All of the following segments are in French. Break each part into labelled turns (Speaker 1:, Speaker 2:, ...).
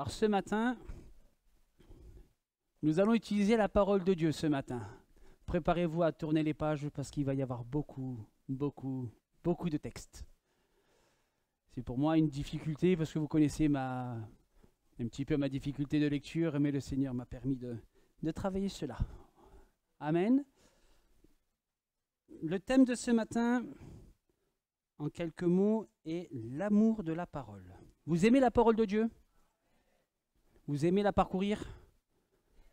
Speaker 1: Alors ce matin, nous allons utiliser la parole de Dieu ce matin. Préparez-vous à tourner les pages parce qu'il va y avoir beaucoup de textes. C'est pour moi une difficulté parce que vous connaissez un petit peu ma difficulté de lecture, mais le Seigneur m'a permis de travailler cela. Amen. Le thème de ce matin, en quelques mots, est l'amour de la parole. Vous aimez la parole de Dieu? Vous aimez la parcourir?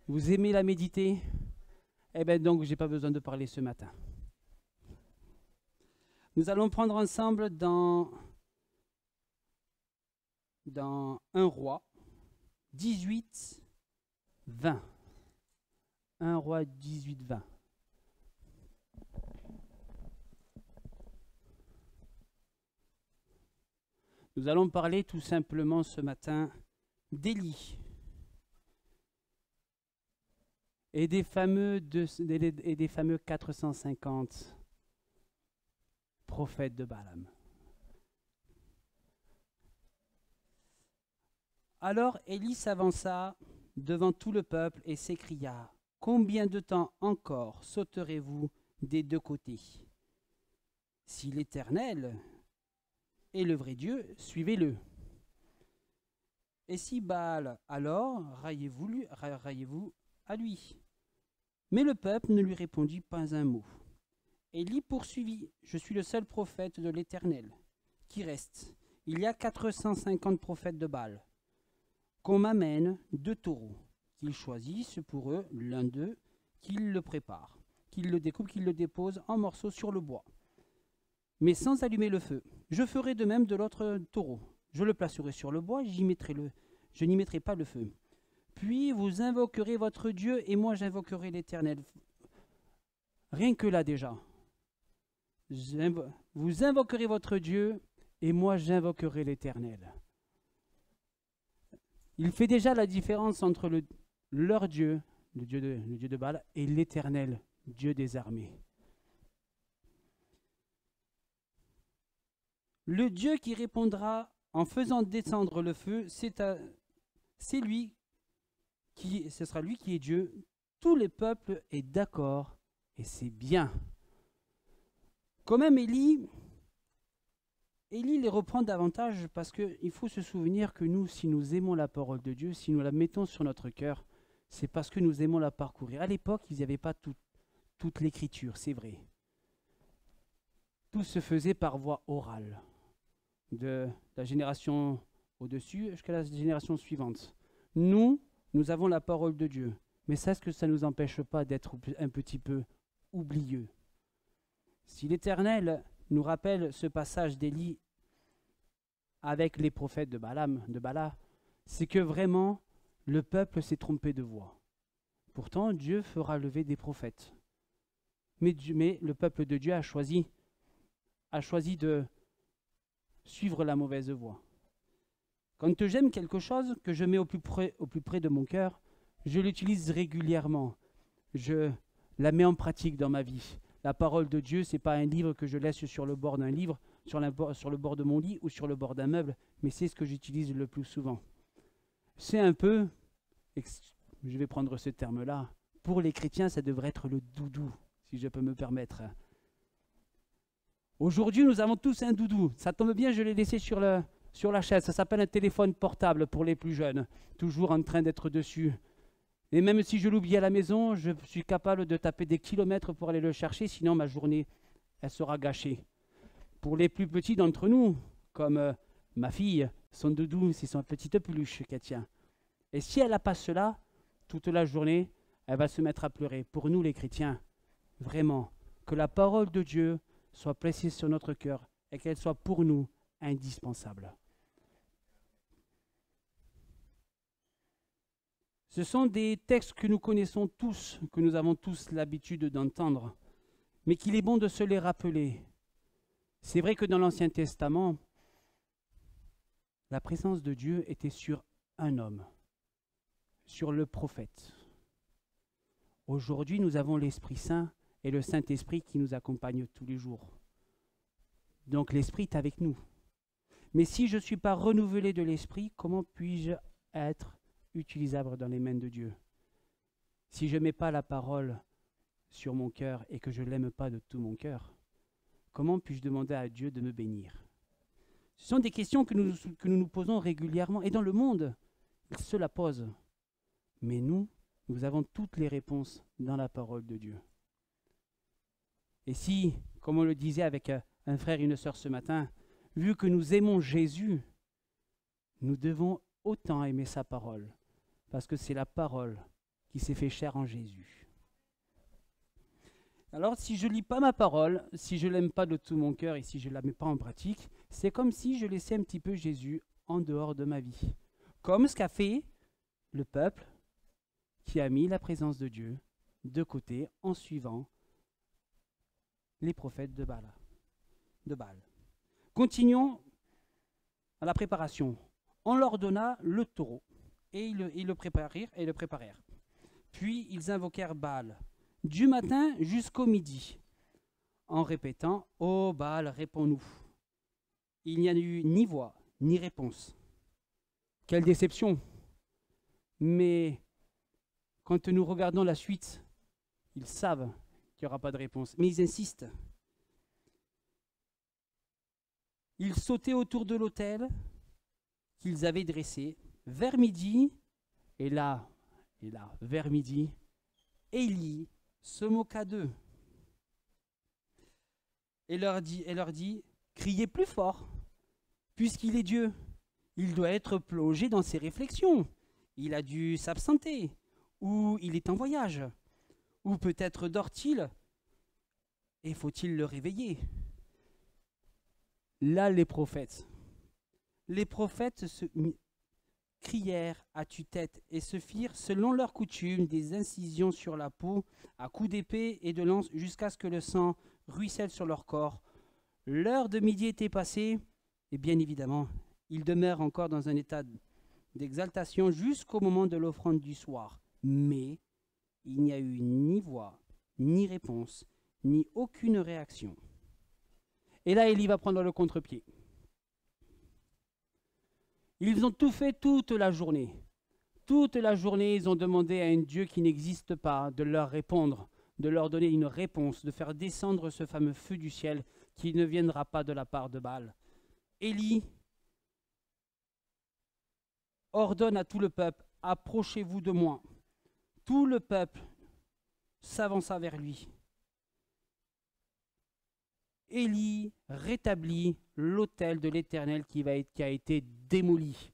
Speaker 1: Vous aimez la méditer? Eh bien donc, je n'ai pas besoin de parler ce matin. Nous allons prendre ensemble dans 1 Roi 18, 20. 1 Roi 18, 20. Nous allons parler tout simplement ce matin d'Élie et des fameux 450 prophètes de Balaam. Alors Élie s'avança devant tout le peuple et s'écria: « Combien de temps encore sauterez-vous des deux côtés? Si l'Éternel est le vrai Dieu, suivez-le. Et si Baal, alors raillez-vous à lui. » Mais le peuple ne lui répondit pas un mot. Élie poursuivit: « Je suis le seul prophète de l'Éternel qui reste. Il y a 450 prophètes de Baal. Qu'on m'amène 2 taureaux, qu'ils choisissent pour eux l'un d'eux, qu'ils le préparent, qu'ils le découpent, qu'ils le déposent en morceaux sur le bois, mais sans allumer le feu. Je ferai de même de l'autre taureau. Je le placerai sur le bois, je n'y mettrai pas le feu. Puis vous invoquerez votre Dieu et moi j'invoquerai l'Éternel. » Rien que là déjà. Vous invoquerez votre Dieu et moi j'invoquerai l'Éternel. Il fait déjà la différence entre leur Dieu, le Dieu de Baal, et l'Éternel, Dieu des armées. Le Dieu qui répondra en faisant descendre le feu, ce sera lui qui est Dieu. Tout le peuple est d'accord et c'est bien. Quand même, Élie les reprend davantage parce qu'il faut se souvenir que nous, si nous aimons la parole de Dieu, si nous la mettons sur notre cœur, c'est parce que nous aimons la parcourir. À l'époque, il n'y avait pas toute l'écriture, c'est vrai. Tout se faisait par voie orale, de la génération au-dessus jusqu'à la génération suivante. Nous avons la parole de Dieu, mais c'est ce que ça ne nous empêche pas d'être un petit peu oublieux. Si l'Éternel nous rappelle ce passage d'Élie avec les prophètes de Bala, c'est que vraiment le peuple s'est trompé de voie. Pourtant, Dieu fera lever des prophètes. Mais le peuple de Dieu a choisi de suivre la mauvaise voie. Quand j'aime quelque chose que je mets au plus près de mon cœur, je l'utilise régulièrement. Je la mets en pratique dans ma vie. La parole de Dieu, ce n'est pas un livre que je laisse sur le bord d'un livre, sur le bord de mon lit ou sur le bord d'un meuble, mais c'est ce que j'utilise le plus souvent. C'est un peu, je vais prendre ce terme-là, pour les chrétiens, ça devrait être le doudou, si je peux me permettre. Aujourd'hui, nous avons tous un doudou. Ça tombe bien, je l'ai laissé sur la chaise. Ça s'appelle un téléphone portable pour les plus jeunes, toujours en train d'être dessus. Et même si je l'oublie à la maison, je suis capable de taper des kilomètres pour aller le chercher, sinon ma journée, elle sera gâchée. Pour les plus petits d'entre nous, comme ma fille, son doudou, c'est son petite peluche qu'elle tient. Et si elle n'a pas cela, toute la journée, elle va se mettre à pleurer. Pour nous les chrétiens, vraiment, que la parole de Dieu soit placée sur notre cœur et qu'elle soit pour nous indispensable. Ce sont des textes que nous connaissons tous, que nous avons tous l'habitude d'entendre, mais qu'il est bon de se les rappeler. C'est vrai que dans l'Ancien Testament, la présence de Dieu était sur un homme, sur le prophète. Aujourd'hui, nous avons l'Esprit Saint et le Saint-Esprit qui nous accompagne tous les jours. Donc l'Esprit est avec nous. Mais si je ne suis pas renouvelé de l'Esprit, comment puis-je être utilisable dans les mains de Dieu. Si je ne mets pas la parole sur mon cœur et que je ne l'aime pas de tout mon cœur, comment puis-je demander à Dieu de me bénir? Ce sont des questions que nous posons régulièrement et dans le monde, ils se la posent. Mais nous avons toutes les réponses dans la parole de Dieu. Et si, comme on le disait avec un frère et une sœur ce matin, vu que nous aimons Jésus, nous devons autant aimer sa parole, parce que c'est la parole qui s'est fait chair en Jésus. Alors si je ne lis pas ma parole, si je ne l'aime pas de tout mon cœur et si je ne la mets pas en pratique, c'est comme si je laissais un petit peu Jésus en dehors de ma vie. Comme ce qu'a fait le peuple qui a mis la présence de Dieu de côté en suivant les prophètes de Baal. Continuons à la préparation. On leur donna le taureau et ils le préparèrent. Puis ils invoquèrent Baal du matin jusqu'au midi en répétant « Ô Baal, réponds-nous ». Il n'y a eu ni voix ni réponse. Quelle déception! Mais quand nous regardons la suite, ils savent qu'il n'y aura pas de réponse, mais ils insistent. Ils sautaient autour de l'autel qu'ils avaient dressé vers midi, et là, vers midi, Élie se moqua d'eux et leur dit, criez plus fort, puisqu'il est Dieu. Il doit être plongé dans ses réflexions. Il a dû s'absenter, ou il est en voyage, ou peut-être dort-il, et faut-il le réveiller? Là, les prophètes crièrent à tue-tête et se firent, selon leur coutume, des incisions sur la peau, à coups d'épée et de lance, jusqu'à ce que le sang ruisselle sur leur corps. L'heure de midi était passée, et bien évidemment, ils demeurent encore dans un état d'exaltation jusqu'au moment de l'offrande du soir. Mais il n'y a eu ni voix, ni réponse, ni aucune réaction. Et là, Élie va prendre le contre-pied. Ils ont tout fait toute la journée. Toute la journée, ils ont demandé à un Dieu qui n'existe pas de leur répondre, de leur donner une réponse, de faire descendre ce fameux feu du ciel qui ne viendra pas de la part de Baal. Élie ordonne à tout le peuple, approchez-vous de moi. Tout le peuple s'avança vers lui. Élie rétablit l'autel de l'Éternel qui a été démoli.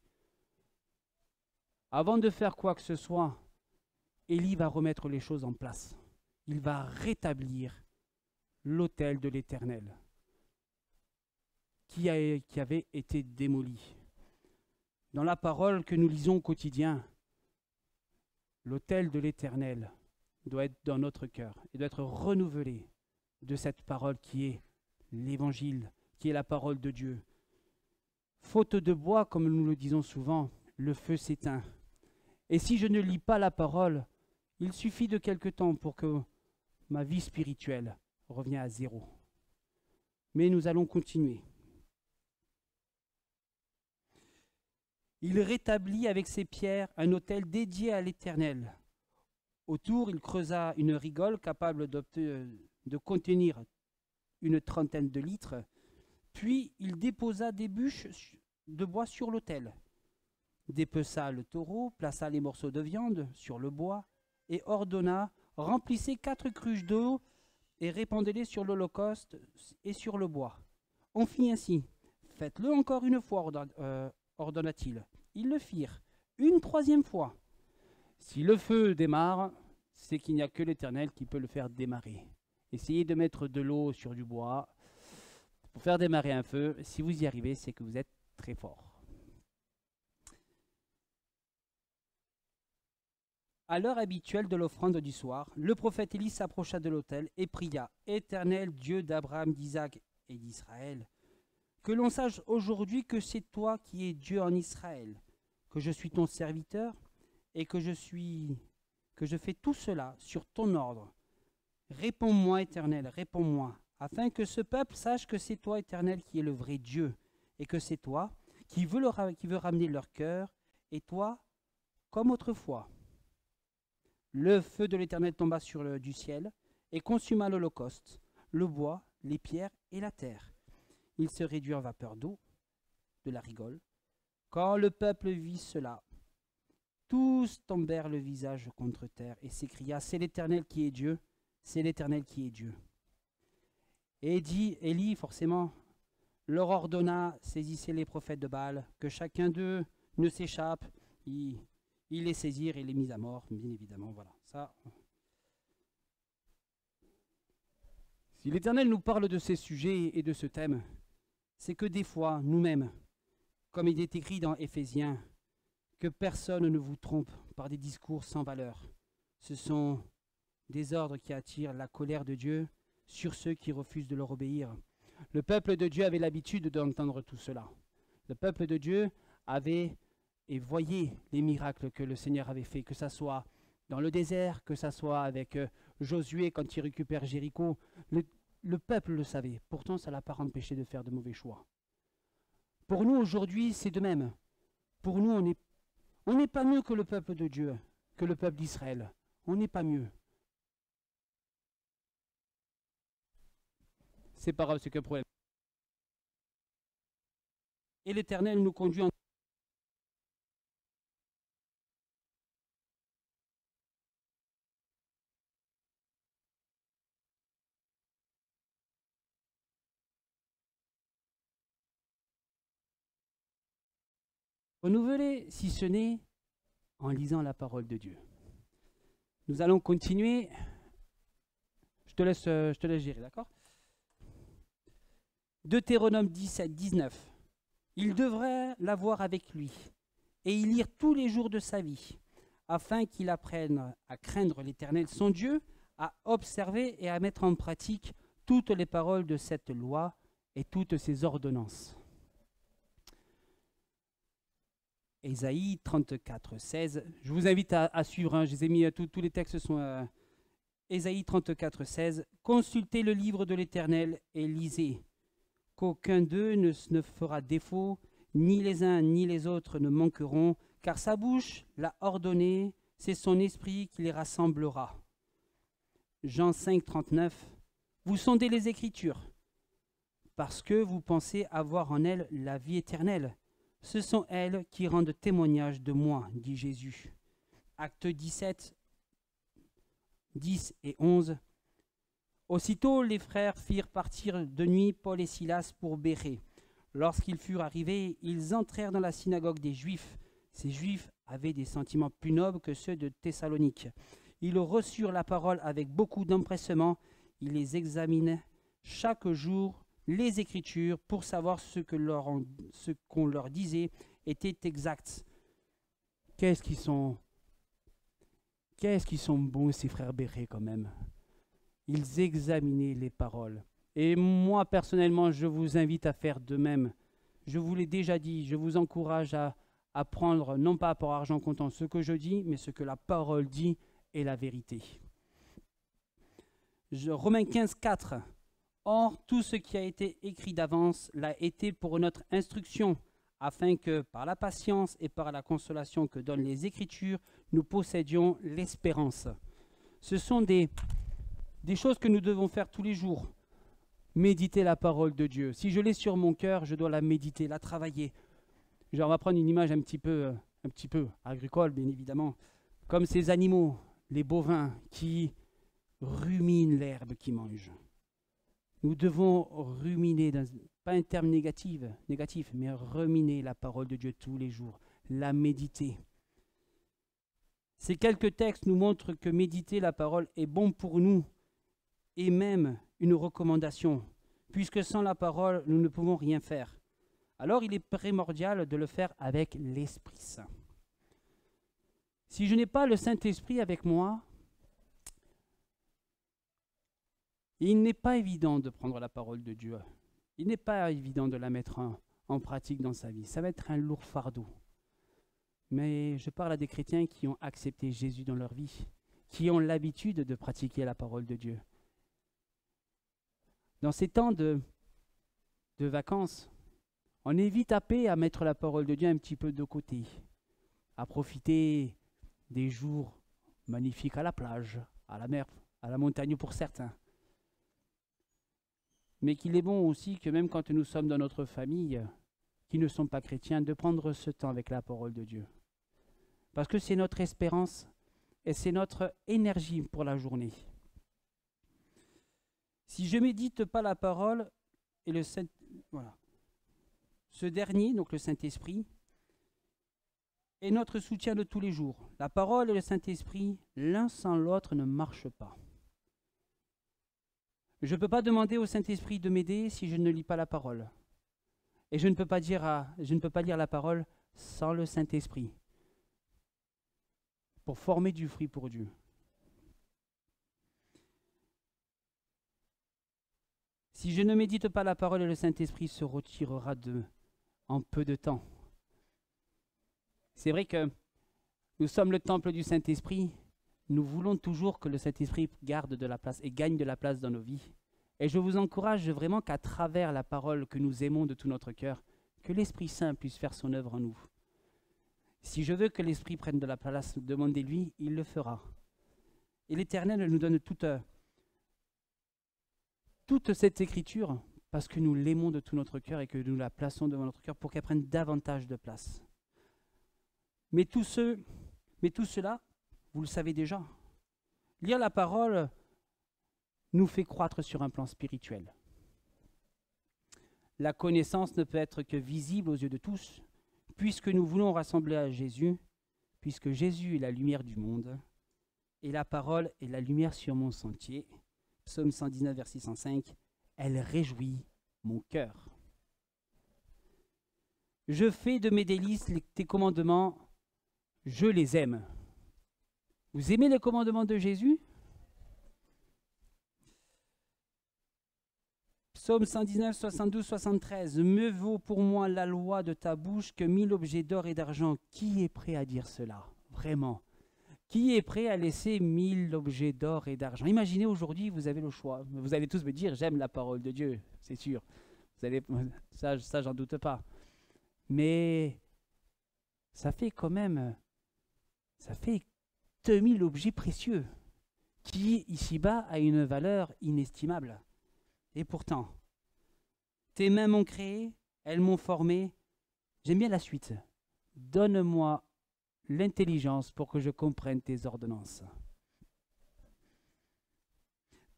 Speaker 1: Avant de faire quoi que ce soit, Élie va remettre les choses en place. Il va rétablir l'autel de l'Éternel qui avait été démoli. Dans la parole que nous lisons au quotidien, l'autel de l'Éternel doit être dans notre cœur et doit être renouvelé de cette parole qui est l'Évangile, qui est la parole de Dieu. Faute de bois, comme nous le disons souvent, le feu s'éteint. Et si je ne lis pas la parole, il suffit de quelque temps pour que ma vie spirituelle revienne à zéro. Mais nous allons continuer. Il rétablit avec ses pierres un autel dédié à l'Éternel. Autour, il creusa une rigole capable de contenir une trentaine de litres, puis il déposa des bûches de bois sur l'autel, dépeça le taureau, plaça les morceaux de viande sur le bois et ordonna, remplissez 4 cruches d'eau et répandez-les sur l'holocauste et sur le bois. On fit ainsi. Faites-le encore une fois, ordonna-t-il. Ils le firent une 3e fois. Si le feu démarre, c'est qu'il n'y a que l'Éternel qui peut le faire démarrer. Essayez de mettre de l'eau sur du bois pour faire démarrer un feu. Si vous y arrivez, c'est que vous êtes très fort. À l'heure habituelle de l'offrande du soir, le prophète Élie s'approcha de l'autel et pria « Éternel Dieu d'Abraham, d'Isaac et d'Israël, que l'on sache aujourd'hui que c'est toi qui es Dieu en Israël, que je suis ton serviteur et que je fais tout cela sur ton ordre. Réponds-moi, Éternel, réponds-moi, afin que ce peuple sache que c'est toi, Éternel, qui es le vrai Dieu, et que c'est toi qui veux ramener leur cœur, et toi comme autrefois. Le feu de l'Éternel tomba du ciel et consuma l'holocauste, le bois, les pierres et la terre. Il se réduit en vapeur d'eau, de la rigole. Quand le peuple vit cela, tous tombèrent le visage contre terre et s'écria, c'est l'Éternel qui est Dieu, c'est l'Éternel qui est Dieu. Et dit Élie, forcément, leur ordonna, saisissez les prophètes de Baal, que chacun d'eux ne s'échappe. Ils les saisirent et les mis à mort, bien évidemment. Voilà. Ça. Si l'Éternel nous parle de ces sujets et de ce thème, c'est que des fois, nous-mêmes, comme il est écrit dans Éphésiens, que personne ne vous trompe par des discours sans valeur. Ce sont des ordres qui attirent la colère de Dieu sur ceux qui refusent de leur obéir. Le peuple de Dieu avait l'habitude d'entendre tout cela. Le peuple de Dieu avait et voyait les miracles que le Seigneur avait fait, que ce soit dans le désert, que ce soit avec Josué quand il récupère Jéricho. Le peuple le savait, pourtant ça ne l'a pas empêché de faire de mauvais choix. Pour nous aujourd'hui, c'est de même. Pour nous, on n'est pas mieux que le peuple de Dieu, que le peuple d'Israël. On n'est pas mieux. C'est pas grave, c'est qu'un problème. Et l'Éternel nous conduit en... renouveler, si ce n'est en lisant la parole de Dieu. Nous allons continuer. Je te laisse gérer, d'accord? Deutéronome 17, 19. Il devrait l'avoir avec lui et y lire tous les jours de sa vie, afin qu'il apprenne à craindre l'Éternel son Dieu, à observer et à mettre en pratique toutes les paroles de cette loi et toutes ses ordonnances. Ésaïe 34, 16. Je vous invite à suivre, hein, je les ai mis, tous les textes sont... Ésaïe 34, 16. Consultez le livre de l'Éternel et lisez, qu'aucun d'eux ne fera défaut, ni les uns ni les autres ne manqueront, car sa bouche l'a ordonné, c'est son esprit qui les rassemblera. Jean 5, 39. Vous sondez les Écritures, parce que vous pensez avoir en elles la vie éternelle. Ce sont elles qui rendent témoignage de moi, dit Jésus. Acte 17, 10 et 11. Aussitôt les frères firent partir de nuit Paul et Silas pour Bérée. Lorsqu'ils furent arrivés, ils entrèrent dans la synagogue des Juifs. Ces Juifs avaient des sentiments plus nobles que ceux de Thessalonique. Ils reçurent la parole avec beaucoup d'empressement. Ils les examinaient chaque jour, les Écritures, pour savoir ce qu'on leur disait était exact. Qu'est-ce qu'ils sont bons ces frères Bérés quand même. Ils examinaient les paroles. Et moi personnellement, je vous invite à faire de même. Je vous l'ai déjà dit, je vous encourage à prendre, non pas pour argent comptant ce que je dis, mais ce que la parole dit est la vérité. Romains 15, 4. Or, tout ce qui a été écrit d'avance l'a été pour notre instruction, afin que, par la patience et par la consolation que donnent les Écritures, nous possédions l'espérance. Ce sont des choses que nous devons faire tous les jours. Méditer la parole de Dieu. Si je l'ai sur mon cœur, je dois la méditer, la travailler. On va prendre une image un petit peu agricole, bien évidemment, comme ces animaux, les bovins, qui ruminent l'herbe qu'ils mangent. Nous devons ruminer, pas un terme négatif, mais ruminer la parole de Dieu tous les jours, la méditer. Ces quelques textes nous montrent que méditer la parole est bon pour nous et même une recommandation, puisque sans la parole, nous ne pouvons rien faire. Alors il est primordial de le faire avec l'Esprit Saint. Si je n'ai pas le Saint-Esprit avec moi, il n'est pas évident de prendre la parole de Dieu. Il n'est pas évident de la mettre en pratique dans sa vie. Ça va être un lourd fardeau. Mais je parle à des chrétiens qui ont accepté Jésus dans leur vie, qui ont l'habitude de pratiquer la parole de Dieu. Dans ces temps de vacances, on est vite happé à mettre la parole de Dieu un petit peu de côté, à profiter des jours magnifiques à la plage, à la mer, à la montagne pour certains. Mais qu'il est bon aussi que même quand nous sommes dans notre famille, qui ne sont pas chrétiens, de prendre ce temps avec la parole de Dieu. Parce que c'est notre espérance et c'est notre énergie pour la journée. Si je médite pas la parole et le Saint... Voilà. Ce dernier, donc le Saint-Esprit, est notre soutien de tous les jours. La parole et le Saint-Esprit, l'un sans l'autre, ne marchent pas. Je ne peux pas demander au Saint-Esprit de m'aider si je ne lis pas la parole. Et je ne peux pas lire la parole sans le Saint-Esprit pour former du fruit pour Dieu. Si je ne médite pas la parole, le Saint-Esprit se retirera d'eux en peu de temps. C'est vrai que nous sommes le temple du Saint-Esprit. Nous voulons toujours que le Saint-Esprit garde de la place et gagne de la place dans nos vies. Et je vous encourage vraiment qu'à travers la parole que nous aimons de tout notre cœur, que l'Esprit Saint puisse faire son œuvre en nous. Si je veux que l'Esprit prenne de la place, demandez-lui, il le fera. Et l'Éternel nous donne toute cette écriture parce que nous l'aimons de tout notre cœur et que nous la plaçons devant notre cœur pour qu'elle prenne davantage de place. Mais tout cela, vous le savez déjà. Lire la parole nous fait croître sur un plan spirituel. La connaissance ne peut être que visible aux yeux de tous, puisque nous voulons rassembler à Jésus, puisque Jésus est la lumière du monde, et la parole est la lumière sur mon sentier. Psaume 119, verset 105, elle réjouit mon cœur. Je fais de mes délices tes commandements, je les aime. Vous aimez les commandements de Jésus? Psaume 119, 72, 73. Mieux vaut pour moi la loi de ta bouche que 1000 objets d'or et d'argent. Qui est prêt à dire cela? Vraiment. Qui est prêt à laisser 1000 objets d'or et d'argent? Imaginez aujourd'hui, vous avez le choix. Vous allez tous me dire, j'aime la parole de Dieu, c'est sûr. Ça, j'en doute pas. Mais ça fait quand même, ça fait 2000 objets précieux qui, ici-bas, a une valeur inestimable. Et pourtant, tes mains m'ont créé, elles m'ont formé. J'aime bien la suite. Donne-moi l'intelligence pour que je comprenne tes ordonnances.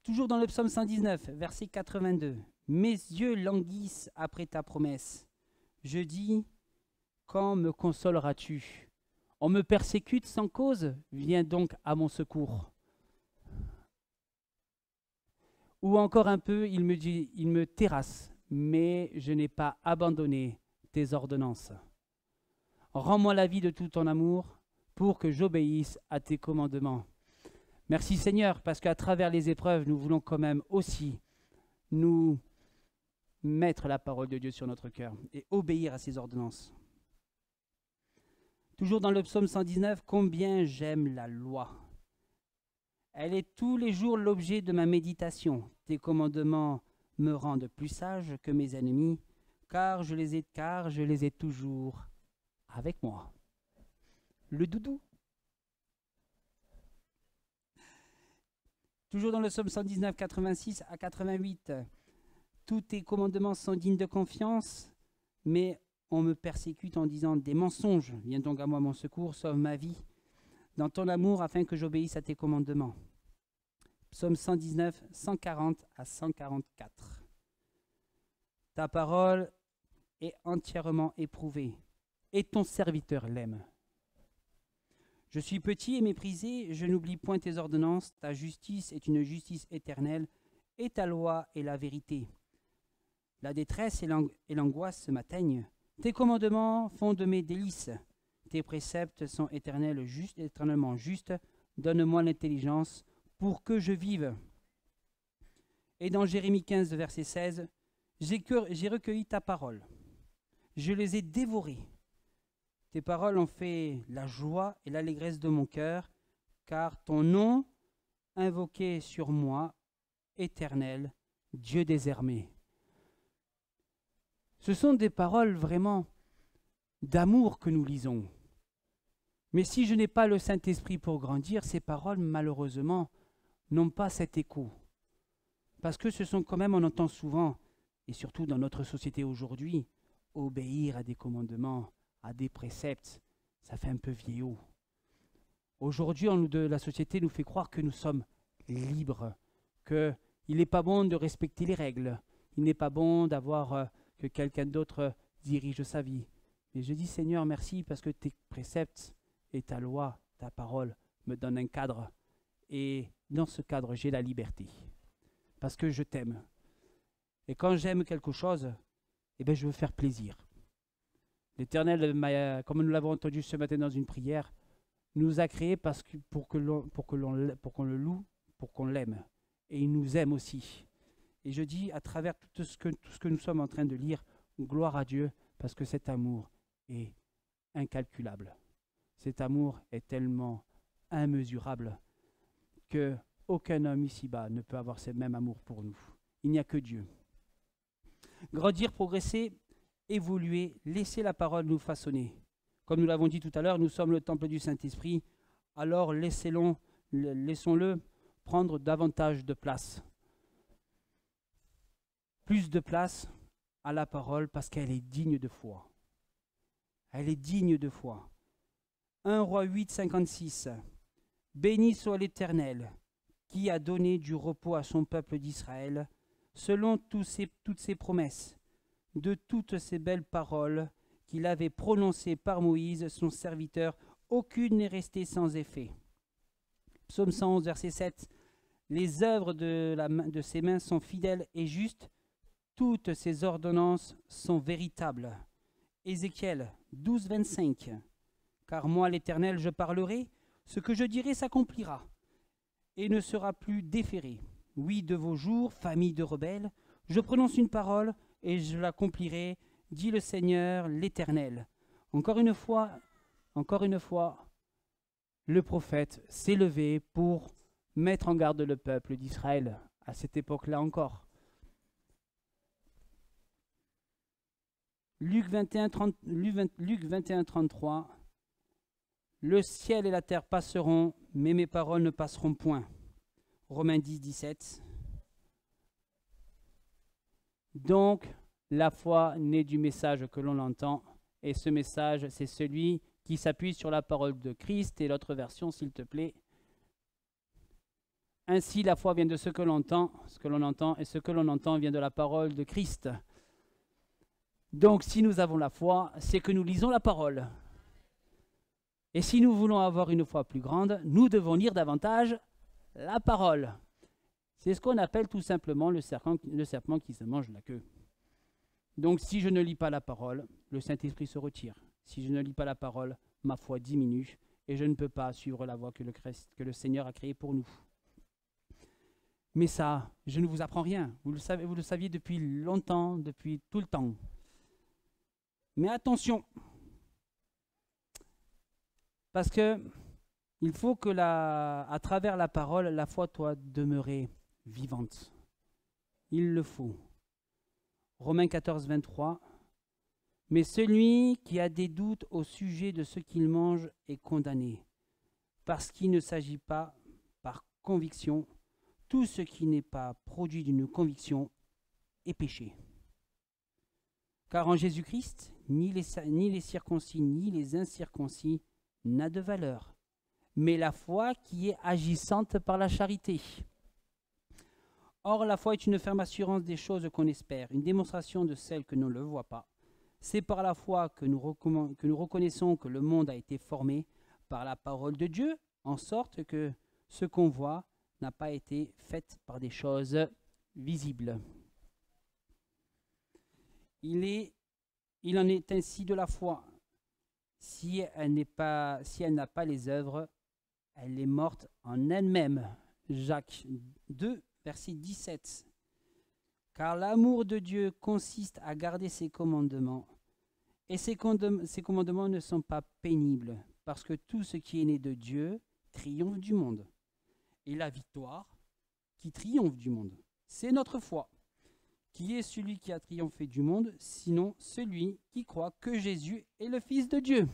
Speaker 1: Toujours dans le psaume 119, verset 82. Mes yeux languissent après ta promesse. Je dis, quand me consoleras-tu? On me persécute sans cause, viens donc à mon secours. Ou encore un peu, il me terrasse, mais je n'ai pas abandonné tes ordonnances. Rends-moi la vie de tout ton amour pour que j'obéisse à tes commandements. Merci Seigneur, parce qu'à travers les épreuves, nous voulons quand même aussi nous mettre la parole de Dieu sur notre cœur et obéir à ses ordonnances. Toujours dans le psaume 119, combien j'aime la loi. Elle est tous les jours l'objet de ma méditation. Tes commandements me rendent plus sage que mes ennemis, car je les ai toujours avec moi. Le doudou. Toujours dans le psaume 119, 86 à 88. Tous tes commandements sont dignes de confiance, mais on me persécute en disant des mensonges. Viens donc à moi mon secours, sauve ma vie dans ton amour afin que j'obéisse à tes commandements. Psaume 119, 140 à 144. Ta parole est entièrement éprouvée, et ton serviteur l'aime. Je suis petit et méprisé, je n'oublie point tes ordonnances, ta justice est une justice éternelle, et ta loi est la vérité. La détresse et l'angoisse m'atteignent, tes commandements font de mes délices, tes préceptes sont éternellement justes, donne-moi l'intelligence pour que je vive. Et dans Jérémie 15, verset 16, j'ai recueilli ta parole, je les ai dévorées. Tes paroles ont fait la joie et l'allégresse de mon cœur, car ton nom invoqué sur moi, éternel, Dieu des armées. Ce sont des paroles vraiment d'amour que nous lisons. Mais si je n'ai pas le Saint-Esprit pour grandir, ces paroles, malheureusement, n'ont pas cet écho. Parce que ce sont quand même, on entend souvent, et surtout dans notre société aujourd'hui, obéir à des commandements, à des préceptes, ça fait un peu vieillot. Aujourd'hui, la société nous fait croire que nous sommes libres, qu'il n'est pas bon de respecter les règles, il n'est pas bon d'avoir que quelqu'un d'autre dirige sa vie. Mais je dis Seigneur, merci parce que tes préceptes et ta loi, ta parole me donnent un cadre. Et dans ce cadre, j'ai la liberté. Parce que je t'aime. Et quand j'aime quelque chose, eh bien, je veux faire plaisir. L'Éternel, comme nous l'avons entendu ce matin dans une prière, nous a créés pour qu'on le loue, pour qu'on l'aime. Et il nous aime aussi. Et je dis, à travers tout ce que nous sommes en train de lire, gloire à Dieu, parce que cet amour est incalculable. Cet amour est tellement immesurable que aucun homme ici-bas ne peut avoir ce même amour pour nous. Il n'y a que Dieu. Grandir, progresser, évoluer, laisser la parole nous façonner. Comme nous l'avons dit tout à l'heure, nous sommes le temple du Saint-Esprit, alors laissons-le prendre davantage de place. Plus de place à la parole parce qu'elle est digne de foi. Elle est digne de foi. 1 Roi 8, 56. Béni soit l'Éternel, qui a donné du repos à son peuple d'Israël, selon toutes ses promesses, de toutes ces belles paroles qu'il avait prononcées par Moïse, son serviteur, aucune n'est restée sans effet. Psaume 111, verset 7. Les œuvres de ses mains sont fidèles et justes, toutes ses ordonnances sont véritables. Ézéchiel 12, 25. Car moi, l'Éternel, je parlerai, ce que je dirai s'accomplira, et ne sera plus déféré. Oui, de vos jours, famille de rebelles, je prononce une parole, et je l'accomplirai, dit le Seigneur, l'Éternel. Encore une fois, le prophète s'est levé pour mettre en garde le peuple d'Israël, à cette époque-là encore. Luc 21, 33. Le ciel et la terre passeront, mais mes paroles ne passeront point. Romains 10, 17. Donc, la foi naît du message que l'on entend, et ce message, c'est celui qui s'appuie sur la parole de Christ, et l'autre version, s'il te plaît. Ainsi, la foi vient de ce que l'on entend, et ce que l'on entend vient de la parole de Christ. Donc, si nous avons la foi, c'est que nous lisons la parole. Et si nous voulons avoir une foi plus grande, nous devons lire davantage la parole. C'est ce qu'on appelle tout simplement le serpent qui se mange la queue. Donc, si je ne lis pas la parole, le Saint-Esprit se retire. Si je ne lis pas la parole, ma foi diminue et je ne peux pas suivre la voie que le Seigneur a créée pour nous. Mais ça, je ne vous apprends rien. Vous le saviez depuis longtemps, depuis tout le temps. Mais attention, parce que il faut que à travers la parole, la foi doit demeurer vivante. Il le faut. Romains 14, 23. Mais celui qui a des doutes au sujet de ce qu'il mange est condamné, parce qu'il ne s'agit pas par conviction. Tout ce qui n'est pas produit d'une conviction est péché. Car en Jésus-Christ, ni les circoncis ni les incirconcis n'a de valeur, mais la foi qui est agissante par la charité. Or, la foi est une ferme assurance des choses qu'on espère, une démonstration de celles que l'on ne voit pas. C'est par la foi que nous reconnaissons que le monde a été formé par la parole de Dieu, en sorte que ce qu'on voit n'a pas été fait par des choses visibles. Il en est ainsi de la foi. Si elle n'a pas les œuvres, elle est morte en elle-même. Jacques 2, verset 17. Car l'amour de Dieu consiste à garder ses commandements. Et ces commandements ne sont pas pénibles, parce que tout ce qui est né de Dieu triomphe du monde. Et la victoire qui triomphe du monde, c'est notre foi. Qui est celui qui a triomphé du monde, sinon celui qui croit que Jésus est le Fils de Dieu?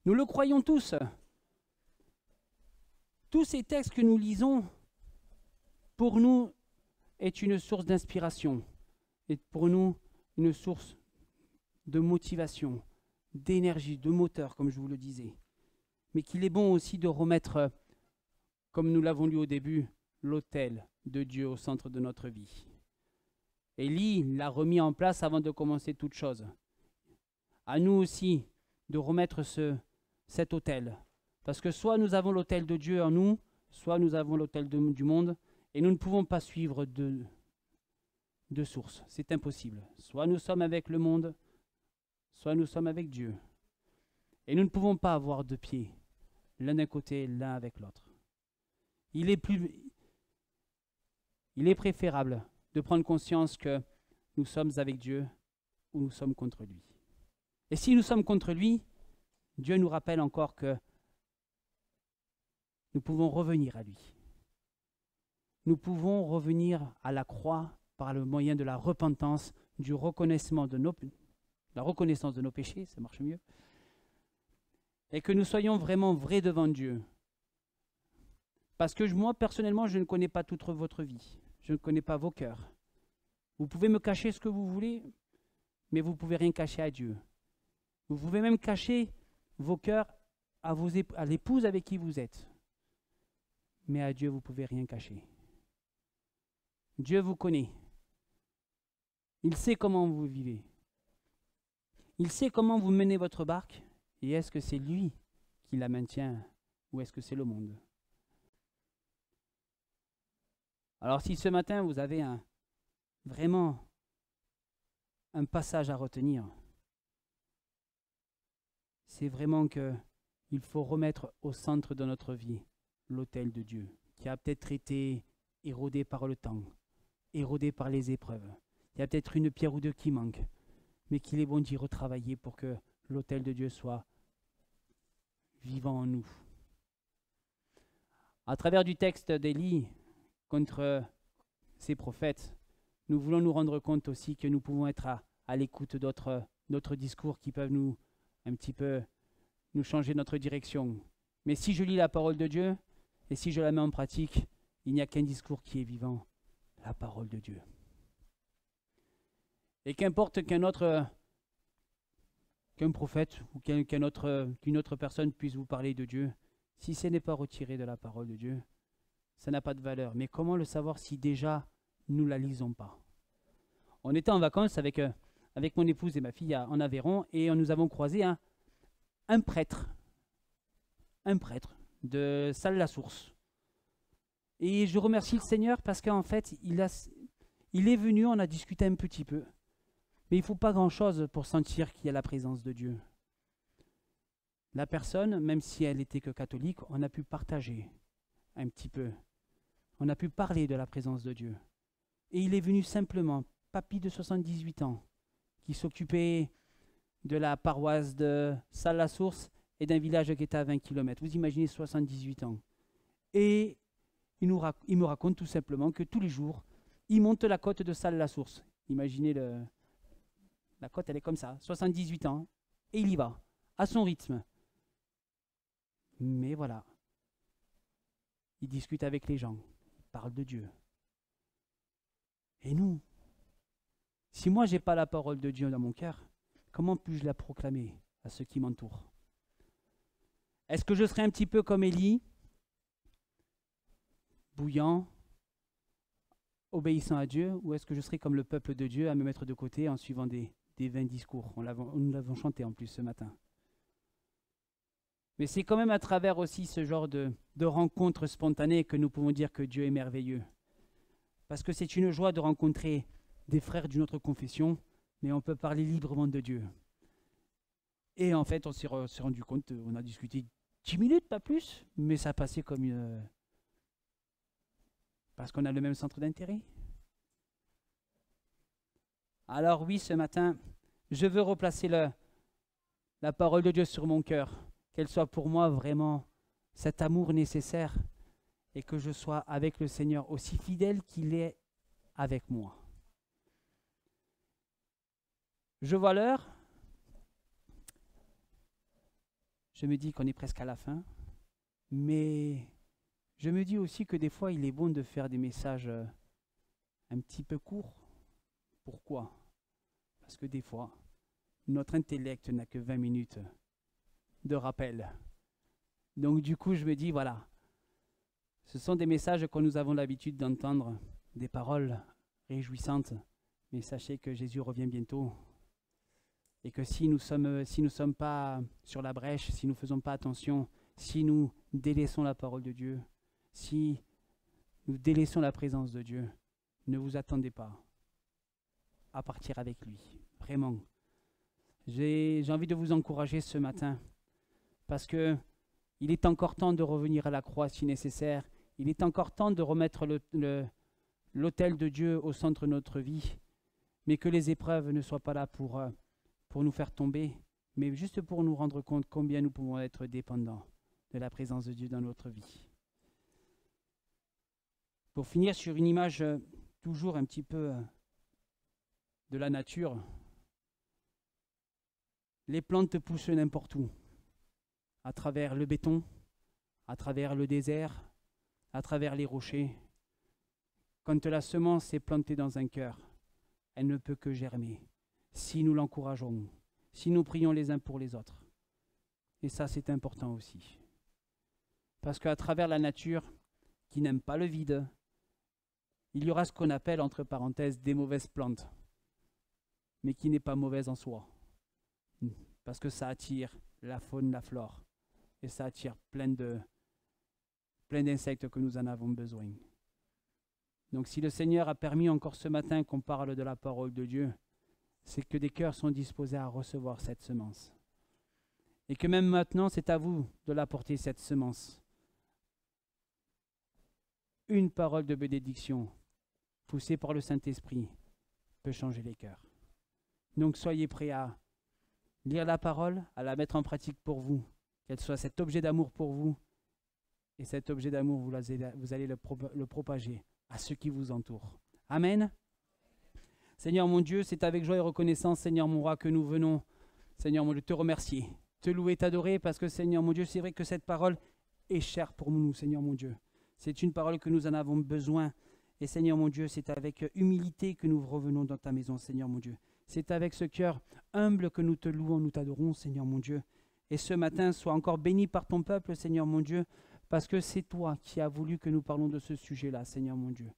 Speaker 1: Nous le croyons tous. Tous ces textes que nous lisons, pour nous, est une source d'inspiration, est pour nous une source de motivation, d'énergie, de moteur, comme je vous le disais. Mais qu'il est bon aussi de remettre, comme nous l'avons lu au début, l'autel de Dieu au centre de notre vie. Élie l'a remis en place avant de commencer toute chose. À nous aussi de remettre cet autel. Parce que soit nous avons l'autel de Dieu en nous, soit nous avons l'autel du monde, et nous ne pouvons pas suivre deux sources. C'est impossible. Soit nous sommes avec le monde, soit nous sommes avec Dieu. Et nous ne pouvons pas avoir deux pieds, l'un d'un côté, l'un avec l'autre. Il est préférable de prendre conscience que nous sommes avec Dieu ou nous sommes contre lui. Et si nous sommes contre lui, Dieu nous rappelle encore que nous pouvons revenir à lui. Nous pouvons revenir à la croix par le moyen de la repentance, la reconnaissance de nos péchés, ça marche mieux, et que nous soyons vraiment vrais devant Dieu. Parce que moi, personnellement, je ne connais pas toute votre vie. Je ne connais pas vos cœurs. Vous pouvez me cacher ce que vous voulez, mais vous ne pouvez rien cacher à Dieu. Vous pouvez même cacher vos cœurs à l'épouse avec qui vous êtes. Mais à Dieu, vous ne pouvez rien cacher. Dieu vous connaît. Il sait comment vous vivez. Il sait comment vous menez votre barque. Et est-ce que c'est lui qui la maintient ou est-ce que c'est le monde? Alors si ce matin vous avez vraiment un passage à retenir, c'est vraiment qu'il faut remettre au centre de notre vie l'autel de Dieu, qui a peut-être été érodé par le temps, érodé par les épreuves. Il y a peut-être une pierre ou deux qui manque, mais qu'il est bon d'y retravailler pour que l'autel de Dieu soit vivant en nous. À travers du texte d'Élie contre ces prophètes, nous voulons nous rendre compte aussi que nous pouvons être à l'écoute d'autres discours qui peuvent nous changer notre direction. Mais si je lis la parole de Dieu et si je la mets en pratique, il n'y a qu'un discours qui est vivant, la parole de Dieu. Et qu'importe qu'un prophète ou qu'une autre personne puisse vous parler de Dieu, si ce n'est pas retiré de la parole de Dieu, ça n'a pas de valeur. Mais comment le savoir si déjà nous ne la lisons pas? On était en vacances avec mon épouse et ma fille en Aveyron et nous avons croisé un prêtre de Salles-la-Source. Et je remercie le Seigneur parce qu'en fait, il est venu, on a discuté un petit peu. Mais il ne faut pas grand-chose pour sentir qu'il y a la présence de Dieu. La personne, même si elle n'était que catholique, on a pu partager un petit peu. On a pu parler de la présence de Dieu. Et il est venu simplement, papy de 78 ans, qui s'occupait de la paroisse de Salles-la-Source et d'un village qui était à 20 km. Vous imaginez 78 ans. Et il me raconte tout simplement que tous les jours, il monte la côte de Salles-la-Source. Imaginez la côte, elle est comme ça, 78 ans, et il y va, à son rythme. Mais voilà, il discute avec les gens, il parle de Dieu. Et nous, si moi j'ai pas la parole de Dieu dans mon cœur, comment puis-je la proclamer à ceux qui m'entourent? Est-ce que je serai un petit peu comme Élie, bouillant, obéissant à Dieu, ou est-ce que je serai comme le peuple de Dieu à me mettre de côté en suivant des vains discours? Nous l'avons chanté en plus ce matin. Mais c'est quand même à travers aussi ce genre de rencontres spontanées que nous pouvons dire que Dieu est merveilleux. Parce que c'est une joie de rencontrer des frères d'une autre confession, mais on peut parler librement de Dieu. Et en fait, on s'est rendu compte, on a discuté 10 minutes, pas plus, mais ça passait comme une... Parce qu'on a le même centre d'intérêt. Alors oui, ce matin, je veux replacer la parole de Dieu sur mon cœur, qu'elle soit pour moi vraiment cet amour nécessaire et que je sois avec le Seigneur aussi fidèle qu'il est avec moi. Je vois l'heure. je me dis qu'on est presque à la fin. Mais je me dis aussi que des fois, il est bon de faire des messages un petit peu courts. Pourquoi? Parce que des fois, notre intellect n'a que 20 minutes de rappel. Donc du coup, je me dis, voilà, ce sont des messages que nous avons l'habitude d'entendre, des paroles réjouissantes, mais sachez que Jésus revient bientôt et que si nous sommes pas sur la brèche, si nous ne faisons pas attention, si nous délaissons la parole de Dieu, si nous délaissons la présence de Dieu, ne vous attendez pas à partir avec lui. Vraiment. J'ai envie de vous encourager ce matin parce que il est encore temps de revenir à la croix si nécessaire. Il est encore temps de remettre l'autel de Dieu au centre de notre vie, mais que les épreuves ne soient pas là pour nous faire tomber, mais juste pour nous rendre compte combien nous pouvons être dépendants de la présence de Dieu dans notre vie. Pour finir sur une image toujours un petit peu de la nature, les plantes poussent n'importe où, à travers le béton, à travers le désert, à travers les rochers. Quand la semence est plantée dans un cœur, elle ne peut que germer, si nous l'encourageons, si nous prions les uns pour les autres. Et ça, c'est important aussi. Parce qu'à travers la nature, qui n'aime pas le vide, il y aura ce qu'on appelle, entre parenthèses, des mauvaises plantes, mais qui n'est pas mauvaise en soi. Parce que ça attire la faune, la flore, et ça attire plein d'insectes que nous en avons besoin. Donc si le Seigneur a permis encore ce matin qu'on parle de la parole de Dieu, c'est que des cœurs sont disposés à recevoir cette semence. Et que même maintenant, c'est à vous de l'apporter, cette semence. Une parole de bénédiction, poussée par le Saint-Esprit, peut changer les cœurs. Donc soyez prêts à lire la parole, à la mettre en pratique pour vous, qu'elle soit cet objet d'amour pour vous, et cet objet d'amour, vous allez le propager à ceux qui vous entourent. Amen. Seigneur mon Dieu, c'est avec joie et reconnaissance, Seigneur mon roi, que nous venons, Seigneur mon Dieu, te remercier, te louer, t'adorer, parce que Seigneur mon Dieu, c'est vrai que cette parole est chère pour nous, Seigneur mon Dieu. C'est une parole que nous en avons besoin. Et Seigneur mon Dieu, c'est avec humilité que nous revenons dans ta maison, Seigneur mon Dieu. C'est avec ce cœur humble que nous te louons, nous t'adorons, Seigneur mon Dieu. Et ce matin, sois encore béni par ton peuple, Seigneur mon Dieu, parce que c'est toi qui as voulu que nous parlons de ce sujet-là, Seigneur mon Dieu.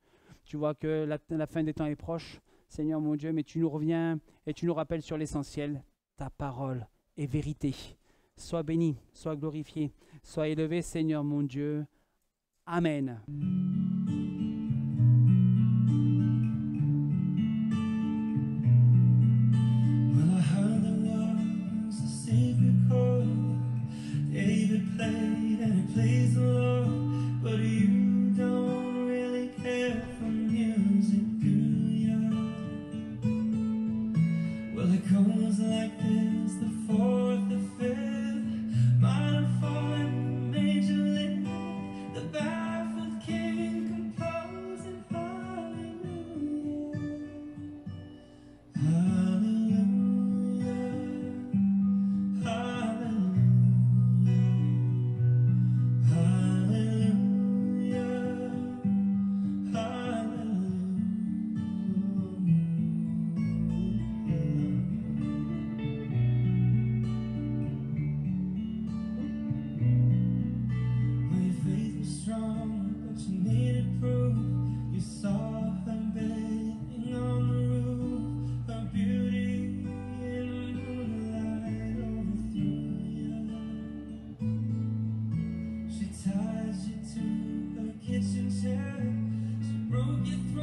Speaker 1: Tu vois que la fin des temps est proche, Seigneur mon Dieu, mais tu nous reviens et tu nous rappelles sur l'essentiel. Ta parole est vérité. Sois béni, sois glorifié, sois élevé, Seigneur mon Dieu. Amen.
Speaker 2: David played and he plays the Lord, but you don't really care for music, do ya? Well, it goes like this, the fourth, the fifth, minor falling, major lift, the baffled king composing hallelujah, hallelujah, hallelujah. Ties you to a kitchen chair. She broke your throat.